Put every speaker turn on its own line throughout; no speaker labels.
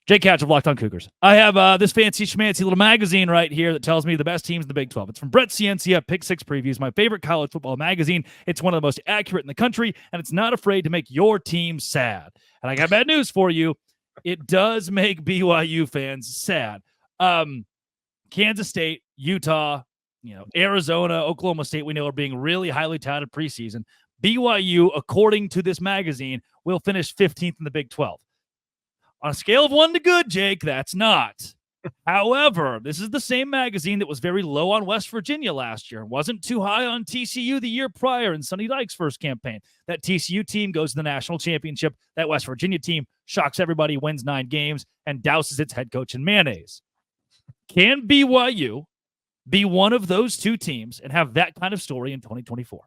Jake Hatch of Locked On Cougars. I have this fancy schmancy little magazine right here that tells me the best teams in the Big 12. It's from Brett Ciencia, Pick 6 Previews, my favorite college football magazine. It's one of the most accurate in the country, and it's not afraid to make your team sad. And I got bad news for you. It does make BYU fans sad. Kansas State, Utah, Arizona, Oklahoma State, we know are being really highly touted preseason. BYU, according to this magazine, will finish 15th in the Big 12. On a scale of 1 to good, Jake, that's not. However, this is the same magazine that was very low on West Virginia last year. Wasn't too high on TCU the year prior in Sonny Dykes' first campaign. That TCU team goes to the national championship. That West Virginia team shocks everybody, wins 9 games, and douses its head coach in mayonnaise. Can BYU be one of those two teams and have that kind of story in 2024?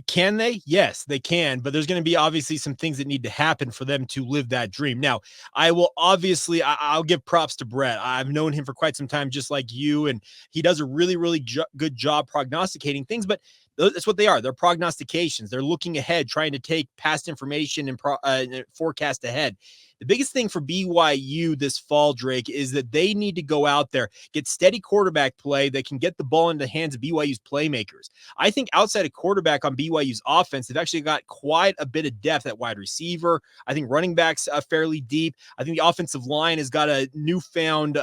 Can they? Yes, they can. But there's going to be obviously some things that need to happen for them to live that dream. Now, I'll give props to Brett. I've known him for quite some time, just like you, and he does a really, really good job prognosticating things. But that's what they are. They're prognostications. They're looking ahead, trying to take past information and forecast ahead. The biggest thing for BYU this fall, Drake, is that they need to go out there, get steady quarterback play that can get the ball into the hands of BYU's playmakers. I think outside of quarterback on BYU's offense, they've actually got quite a bit of depth at wide receiver. I think running backs fairly deep. I think the offensive line has got a newfound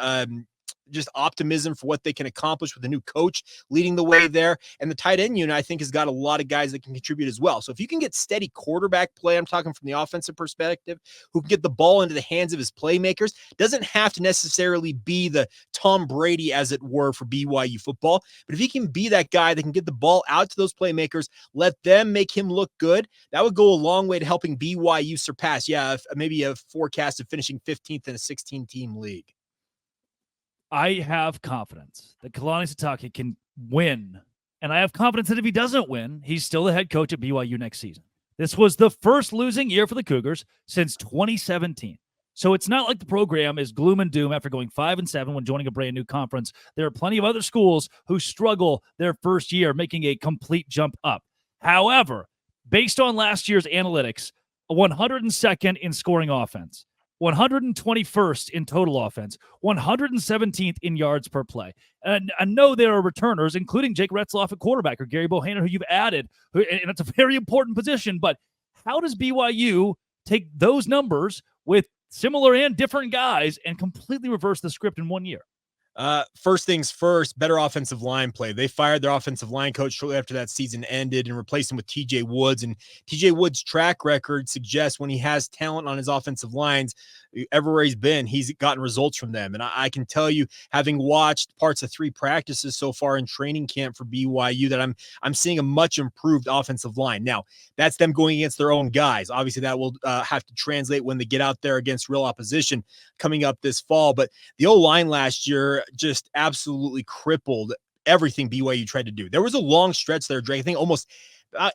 just optimism for what they can accomplish with a new coach leading the way there. And the tight end unit, I think, has got a lot of guys that can contribute as well. So if you can get steady quarterback play, I'm talking from the offensive perspective, who can get the ball into the hands of his playmakers, doesn't have to necessarily be the Tom Brady, as it were, for BYU football. But if he can be that guy that can get the ball out to those playmakers, let them make him look good, that would go a long way to helping BYU surpass, maybe a forecast of finishing 15th in a 16-team league.
I have confidence that Kalani Sitake can win. And I have confidence that if he doesn't win, he's still the head coach at BYU next season. This was the first losing year for the Cougars since 2017. So it's not like the program is gloom and doom after going 5-7 when joining a brand new conference. There are plenty of other schools who struggle their first year, making a complete jump up. However, based on last year's analytics, 102nd in scoring offense, 121st in total offense, 117th in yards per play. And I know there are returners, including Jake Retzlaff at quarterback or Gerry Bohanon, who you've added, and it's a very important position. But how does BYU take those numbers with similar and different guys and completely reverse the script in 1 year?
First things first, better offensive line play. They fired their offensive line coach shortly after that season ended and replaced him with TJ Woods. And TJ Woods' track record suggests when he has talent on his offensive lines, everywhere he's been, he's gotten results from them. And I can tell you, having watched parts of 3 practices so far in training camp for BYU, that I'm seeing a much improved offensive line. Now, that's them going against their own guys. Obviously, that will have to translate when they get out there against real opposition coming up this fall. But the O-line last year just absolutely crippled everything BYU tried to do. There was a long stretch there, Drake. I think almost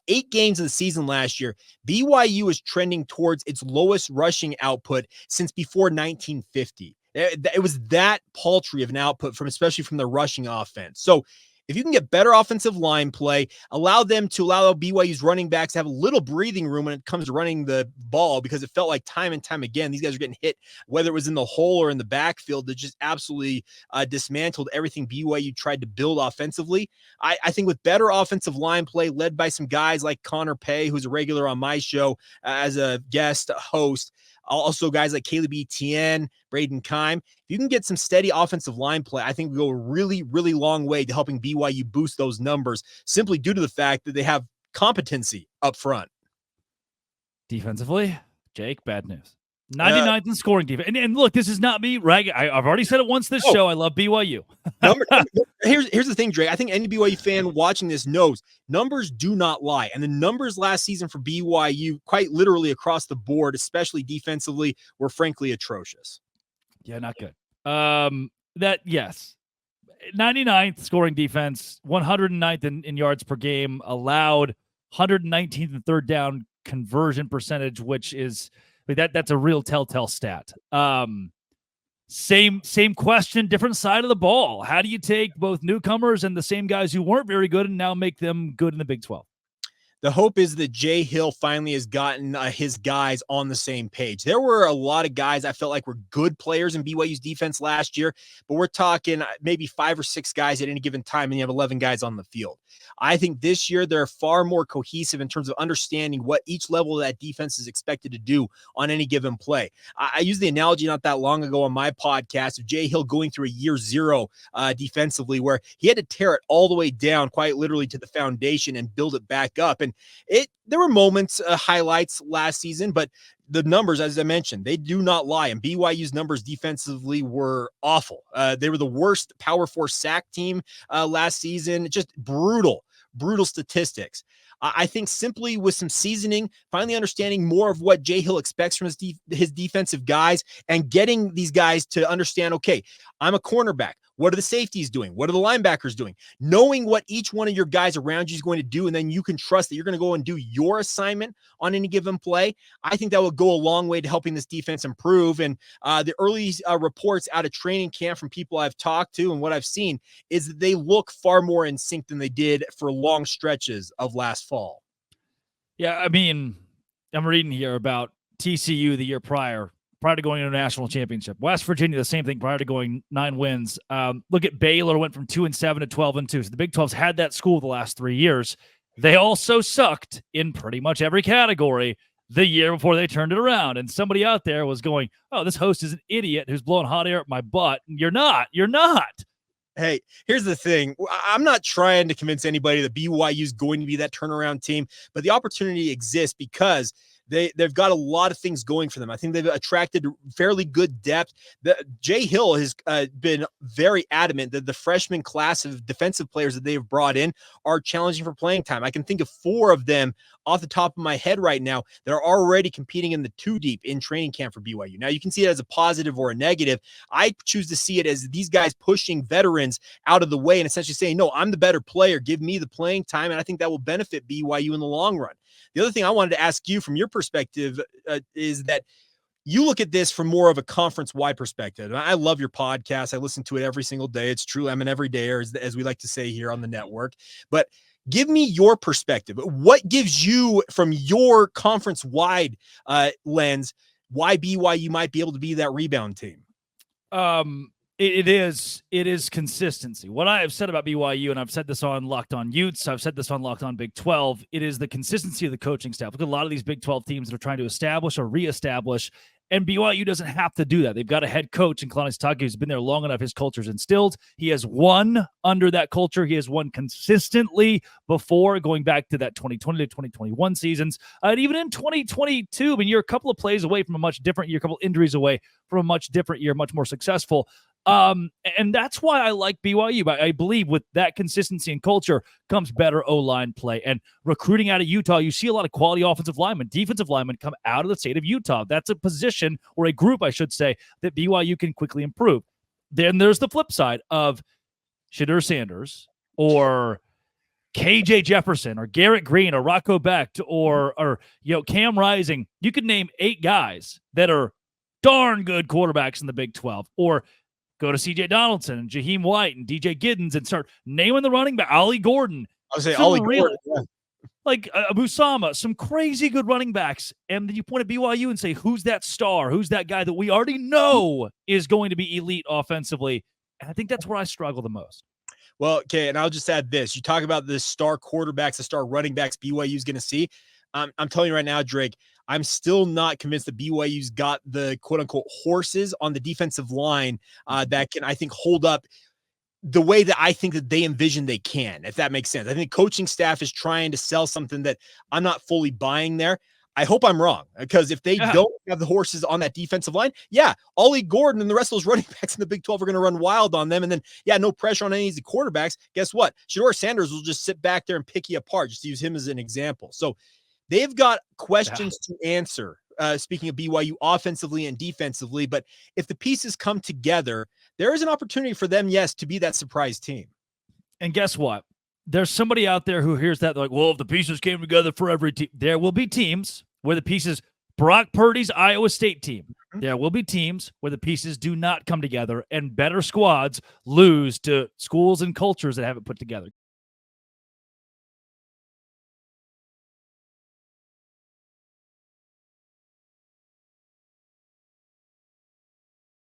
8 games of the season last year, BYU was trending towards its lowest rushing output since before 1950. It was that paltry of an output especially from the rushing offense. So if you can get better offensive line play, allow BYU's running backs to have a little breathing room when it comes to running the ball, because it felt like time and time again, these guys are getting hit, whether it was in the hole or in the backfield, that just absolutely dismantled everything BYU tried to build offensively. I think with better offensive line play led by some guys like Connor Pay, who's a regular on my show as a guest host, also guys like Caleb Etienne, Braden Keim. If you can get some steady offensive line play, I think we go a really, really long way to helping BYU boost those numbers, simply due to the fact that they have competency up front.
Defensively, Jake, bad news. 99th in scoring defense. And look, this is not me ragging. I've already said it once this show. I love BYU.
Here's the thing, Drake. I think any BYU fan watching this knows numbers do not lie. And the numbers last season for BYU, quite literally across the board, especially defensively, were frankly atrocious.
Yeah, not good. Yes. 99th scoring defense, 109th in yards per game, allowed 119th in third down conversion percentage, which is that's a real telltale stat. Same question, different side of the ball. How do you take both newcomers and the same guys who weren't very good and now make them good in the Big 12?
The hope is that Jay Hill finally has gotten his guys on the same page. There were a lot of guys I felt like were good players in BYU's defense last year, but we're talking maybe 5 or 6 guys at any given time, and you have 11 guys on the field. I think this year they're far more cohesive in terms of understanding what each level of that defense is expected to do on any given play. I used the analogy not that long ago on my podcast of Jay Hill going through a year zero defensively, where he had to tear it all the way down, quite literally to the foundation, and build it back up. And there were moments, highlights last season, but the numbers, as I mentioned, they do not lie. And BYU's numbers defensively were awful. They were the worst Power 4 sack team last season. Just brutal statistics. I think simply with some seasoning, finally understanding more of what Jay Hill expects from his defensive guys, and getting these guys to understand, okay, I'm a cornerback. What are the safeties doing? What are the linebackers doing? Knowing what each one of your guys around you is going to do, and then you can trust that you're going to go and do your assignment on any given play. I think that will go a long way to helping this defense improve. And the early reports out of training camp from people I've talked to and what I've seen is that they look far more in sync than they did for long stretches of last fall.
Yeah, I mean, I'm reading here about TCU the year prior to going to a national championship. West Virginia, the same thing prior to going 9 wins. Look at Baylor, went from 2-7 to 12-2. So the Big 12's had that school the last 3 years. They also sucked in pretty much every category the year before they turned it around. And somebody out there was going, oh, this host is an idiot who's blowing hot air at my butt. You're not.
Hey, here's the thing. I'm not trying to convince anybody that BYU is going to be that turnaround team, but the opportunity exists because they've got a lot of things going for them. I think they've attracted fairly good depth. Jay Hill has been very adamant that the freshman class of defensive players that they've brought in are challenging for playing time. I can think of 4 of them off the top of my head right now that are already competing in the 2 deep in training camp for BYU. Now, you can see it as a positive or a negative. I choose to see it as these guys pushing veterans out of the way and essentially saying, no, I'm the better player. Give me the playing time. And I think that will benefit BYU in the long run. The other thing I wanted to ask you from your perspective is that you look at this from more of a conference-wide perspective. I love your podcast. I listen to it every single day. It's true. I'm an everydayer, as we like to say here on the network. But give me your perspective. What gives you, from your conference-wide lens, why BYU might be able to be that rebound team?
It is consistency. What I have said about BYU, and I've said this on Locked On Utes, I've said this on Locked On Big 12, it is the consistency of the coaching staff. Look at a lot of these Big 12 teams that are trying to establish or reestablish, and BYU doesn't have to do that. They've got a head coach in Kalani Sitake who's been there long enough. His culture's instilled. He has won under that culture. He has won consistently before, going back to that 2020 to 2021 seasons. And even in 2022, I mean, you're a couple of plays away from a much different year, a couple of injuries away from a much different year, much more successful. And that's why I like BYU. I believe with that consistency and culture comes better O-line play. And recruiting out of Utah, you see a lot of quality offensive linemen, defensive linemen come out of the state of Utah. That's a position, or a group, I should say, that BYU can quickly improve. Then there's the flip side of Shadur Sanders or KJ Jefferson or Garrett Green or Rocco Becht or Cam Rising. You could name 8 guys that are darn good quarterbacks in the Big 12, or go to C.J. Donaldson and Jaheim White and DJ Giddens and start naming the running back. Ollie Gordon.
I would say Ollie Gordon. Yeah.
Like Busama, some crazy good running backs. And then you point at BYU and say, who's that star? Who's that guy that we already know is going to be elite offensively? And I think that's where I struggle the most.
Well, okay, and I'll just add this. You talk about the star quarterbacks, the star running backs BYU is going to see. I'm telling you right now, Drake, I'm still not convinced that BYU's got the quote-unquote horses on the defensive line that can, I think, hold up the way that I think that they envision they can, if that makes sense. I think the coaching staff is trying to sell something that I'm not fully buying there. I hope I'm wrong, because if they don't have the horses on that defensive line, Ollie Gordon and the rest of those running backs in the Big 12 are going to run wild on them. And then, no pressure on any of the quarterbacks. Guess what? Shadur Sanders will just sit back there and pick you apart, just to use him as an example. So they've got questions to answer, speaking of BYU offensively and defensively. But if the pieces come together, there is an opportunity for them, yes, to be that surprise team.
And guess what? There's somebody out there who hears that, like, well, if the pieces came together for every team, there will be teams where the pieces, Brock Purdy's Iowa State team, there will be teams where the pieces do not come together and better squads lose to schools and cultures that have it put together.